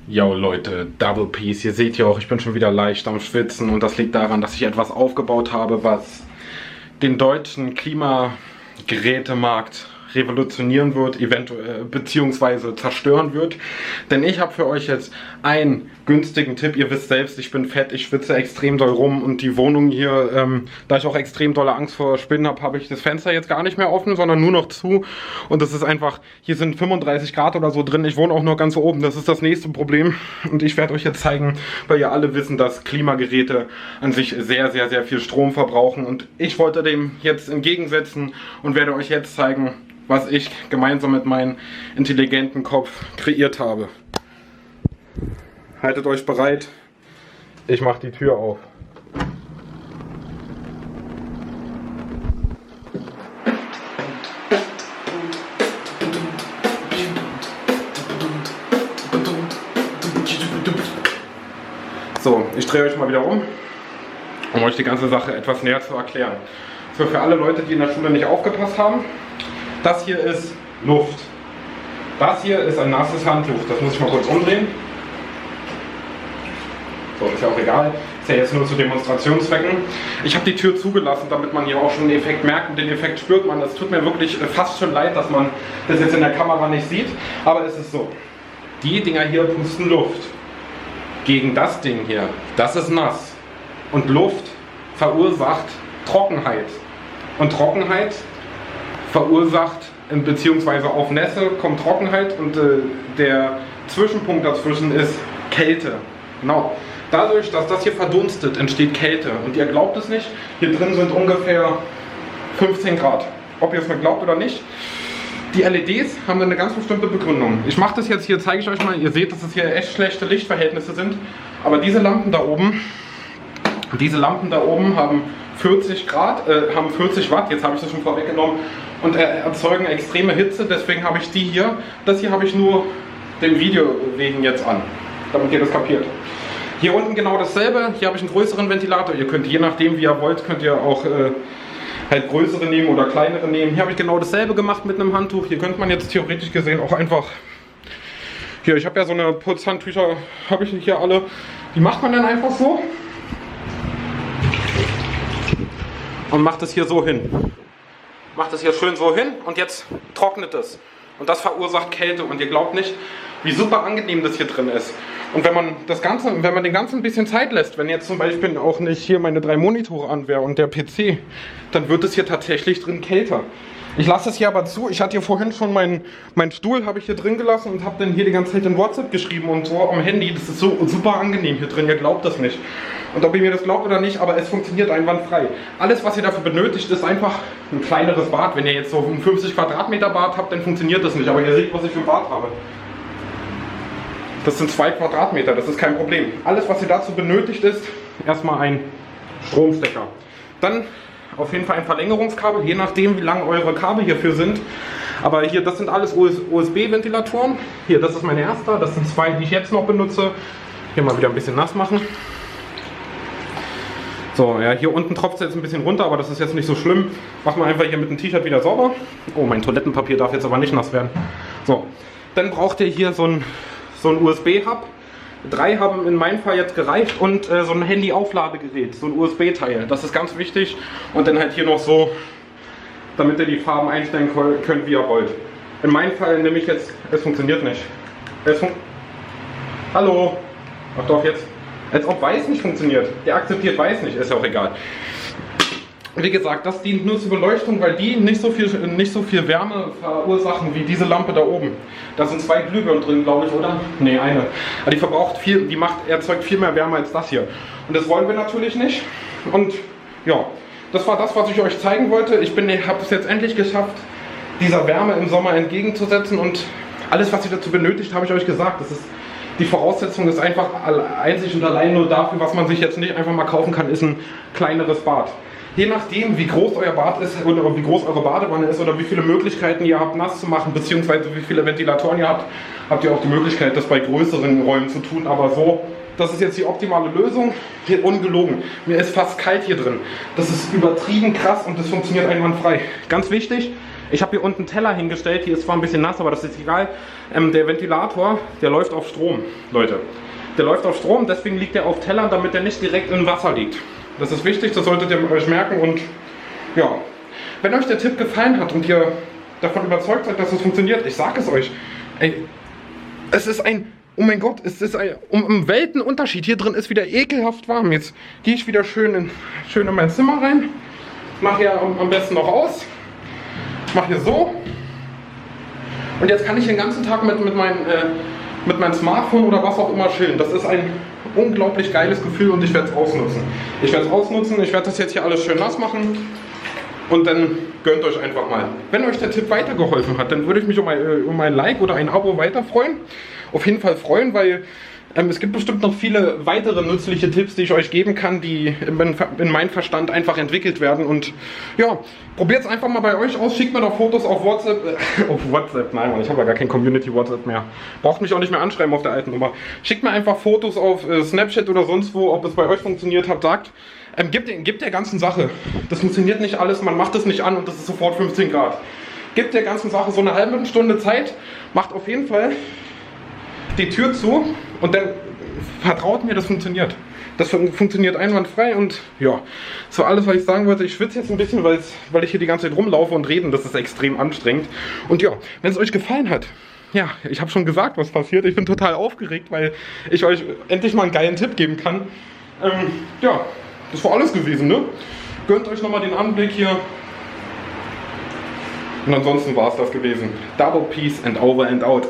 Yo Leute, Double Peace, ihr seht ja auch, ich bin schon wieder leicht am Schwitzen und das liegt daran, dass ich etwas aufgebaut habe, was den deutschen Klimagerätemarkt revolutionieren wird, eventuell beziehungsweise zerstören wird. Denn ich habe für euch jetzt einen günstigen Tipp. Ihr wisst selbst, ich bin fett, ich schwitze extrem doll rum und die Wohnung hier, da ich auch extrem dolle Angst vor Spinnen habe, habe ich das Fenster jetzt gar nicht mehr offen, sondern nur noch zu. Und das ist einfach, hier sind 35 Grad oder so drin. Ich wohne auch nur ganz oben, das ist das nächste Problem. Und ich werde euch jetzt zeigen, weil ihr alle wissen, dass Klimageräte an sich sehr, sehr, sehr viel Strom verbrauchen. Und ich wollte dem jetzt entgegensetzen und werde euch jetzt zeigen, was ich gemeinsam mit meinem intelligenten Kopf kreiert habe. Haltet euch bereit, ich mache die Tür auf. So, ich drehe euch mal wieder um, um euch die ganze Sache etwas näher zu erklären. So, für alle Leute, die in der Schule nicht aufgepasst haben, das hier ist Luft. Das hier ist ein nasses Handtuch. Das muss ich mal kurz umdrehen. So, ist ja auch egal. Ist ja jetzt nur zu Demonstrationszwecken. Ich habe die Tür zugelassen, damit man hier auch schon den Effekt merkt. Und den Effekt spürt man. Es tut mir wirklich fast schon leid, dass man das jetzt in der Kamera nicht sieht. Aber es ist so. Die Dinger hier pusten Luft. Gegen das Ding hier. Das ist nass. Und Luft verursacht Trockenheit. Und Trockenheit verursacht, beziehungsweise auf Nässe kommt Trockenheit und der Zwischenpunkt dazwischen ist Kälte. Genau. Dadurch, dass das hier verdunstet, entsteht Kälte. Und ihr glaubt es nicht, hier drin sind ungefähr 15 Grad. Ob ihr es mir glaubt oder nicht. Die LEDs haben eine ganz bestimmte Begründung. Ich mache das jetzt hier, zeige ich euch mal. Ihr seht, dass es hier echt schlechte Lichtverhältnisse sind. Aber diese Lampen da oben haben 40 Grad, haben 40 Watt, jetzt habe ich das schon vorweggenommen, und erzeugen extreme Hitze, deswegen habe ich die hier. Das hier habe ich nur dem Video wegen jetzt an, damit ihr das kapiert. Hier unten genau dasselbe, hier habe ich einen größeren Ventilator, ihr könnt je nachdem wie ihr wollt, könnt ihr auch halt größere nehmen oder kleinere nehmen. Hier habe ich genau dasselbe gemacht mit einem Handtuch, hier könnte man jetzt theoretisch gesehen auch einfach, hier, ich habe ja so eine Putzhandtücher, habe ich nicht hier alle, die macht man dann einfach so. Und macht es hier so hin. Macht es hier schön so hin und jetzt trocknet es. Und das verursacht Kälte und ihr glaubt nicht, wie super angenehm das hier drin ist. Und wenn man den Ganzen ein bisschen Zeit lässt, wenn jetzt zum Beispiel auch nicht hier meine 3 Monitore an wäre und der PC, dann wird es hier tatsächlich drin kälter. Ich lasse es hier aber zu. Ich hatte hier vorhin schon meinen Stuhl habe ich hier drin gelassen und habe dann hier die ganze Zeit in WhatsApp geschrieben und so am Handy. Das ist so super angenehm hier drin. Ihr glaubt das nicht. Und ob ihr mir das glaubt oder nicht, aber es funktioniert einwandfrei. Alles, was ihr dafür benötigt, ist einfach ein kleineres Bad. Wenn ihr jetzt so ein 50 Quadratmeter Bad habt, dann funktioniert das nicht. Aber ihr seht, was ich für ein Bad habe. Das sind 2 Quadratmeter, das ist kein Problem. Alles, was ihr dazu benötigt, ist erstmal ein Stromstecker. Dann auf jeden Fall ein Verlängerungskabel, je nachdem wie lang eure Kabel hierfür sind. Aber hier, das sind alles USB-Ventilatoren. Hier, das ist mein erster, das sind 2, die ich jetzt noch benutze. Hier mal wieder ein bisschen nass machen. So, ja, hier unten tropft es jetzt ein bisschen runter, aber das ist jetzt nicht so schlimm. Machen wir einfach hier mit dem T-Shirt wieder sauber. Oh, mein Toilettenpapier darf jetzt aber nicht nass werden. So, dann braucht ihr hier so ein USB-Hub. 3 haben in meinem Fall jetzt gereicht und so ein Handy-Aufladegerät, so ein USB-Teil. Das ist ganz wichtig. Und dann halt hier noch so, damit ihr die Farben einstellen könnt, wie ihr wollt. In meinem Fall nehme ich jetzt, es funktioniert nicht. Hallo? Ach doch, jetzt. Als ob weiß nicht funktioniert. Der akzeptiert weiß nicht, ist ja auch egal. Wie gesagt, das dient nur zur Beleuchtung, weil die nicht so viel Wärme verursachen wie diese Lampe da oben. Da sind 2 Glühbirnen drin, glaube ich, oder? Ne, eine. Aber die verbraucht viel, erzeugt viel mehr Wärme als das hier. Und das wollen wir natürlich nicht. Und ja, das war das, was ich euch zeigen wollte. Ich habe es jetzt endlich geschafft, dieser Wärme im Sommer entgegenzusetzen. Und alles, was ihr dazu benötigt, habe ich euch gesagt. Die Voraussetzung ist einfach einzig und allein nur dafür, was man sich jetzt nicht einfach mal kaufen kann, ist ein kleineres Bad. Je nachdem, wie groß euer Bad ist oder wie groß eure Badewanne ist oder wie viele Möglichkeiten ihr habt, nass zu machen, beziehungsweise wie viele Ventilatoren ihr habt, habt ihr auch die Möglichkeit, das bei größeren Räumen zu tun. Aber so, das ist jetzt die optimale Lösung. Hier ungelogen. Mir ist fast kalt hier drin. Das ist übertrieben krass und das funktioniert einwandfrei. Ganz wichtig, Ich habe hier unten einen Teller hingestellt, hier ist zwar ein bisschen nass, aber das ist egal. Der Ventilator, der läuft auf Strom, Leute. Der läuft auf Strom, deswegen liegt er auf Tellern, damit er nicht direkt im Wasser liegt. Das ist wichtig, das solltet ihr euch merken und ja. Wenn euch der Tipp gefallen hat und ihr davon überzeugt seid, dass es funktioniert, ich sage es euch, ey, es ist ein, oh mein Gott, es ist ein Weltenunterschied. Hier drin ist wieder ekelhaft warm. Jetzt gehe ich wieder schön in mein Zimmer rein, mache hier am besten noch aus, mache hier so und jetzt kann ich den ganzen Tag mit meinem Smartphone oder was auch immer chillen. Das ist ein unglaublich geiles Gefühl und ich werde es ausnutzen. Ich werde das jetzt hier alles schön nass machen. Und dann gönnt euch einfach mal. Wenn euch der Tipp weitergeholfen hat, dann würde ich mich um ein Like oder ein Abo weiter freuen. Auf jeden Fall freuen, weil es gibt bestimmt noch viele weitere nützliche Tipps, die ich euch geben kann, die in meinem Verstand einfach entwickelt werden. Und ja, probiert es einfach mal bei euch aus. Schickt mir doch Fotos auf WhatsApp. Auf WhatsApp, nein, Mann, ich habe ja gar kein Community-WhatsApp mehr. Braucht mich auch nicht mehr anschreiben auf der alten Nummer. Schickt mir einfach Fotos auf Snapchat oder sonst wo, ob es bei euch funktioniert hat, sagt. Gibt der ganzen Sache. Das funktioniert nicht alles, man macht es nicht an und das ist sofort 15 Grad. Gibt der ganzen Sache so eine halbe Stunde Zeit, macht auf jeden Fall die Tür zu und dann vertraut mir, das funktioniert. Das funktioniert einwandfrei und ja, das war alles, was ich sagen wollte. Ich schwitze jetzt ein bisschen, weil ich hier die ganze Zeit rumlaufe und rede. Das ist extrem anstrengend. Und ja, wenn es euch gefallen hat, ja, ich habe schon gesagt, was passiert. Ich bin total aufgeregt, weil ich euch endlich mal einen geilen Tipp geben kann. Ja, das war alles gewesen, ne? Gönnt euch nochmal den Anblick hier. Und ansonsten war es das gewesen. Double Peace and over and out.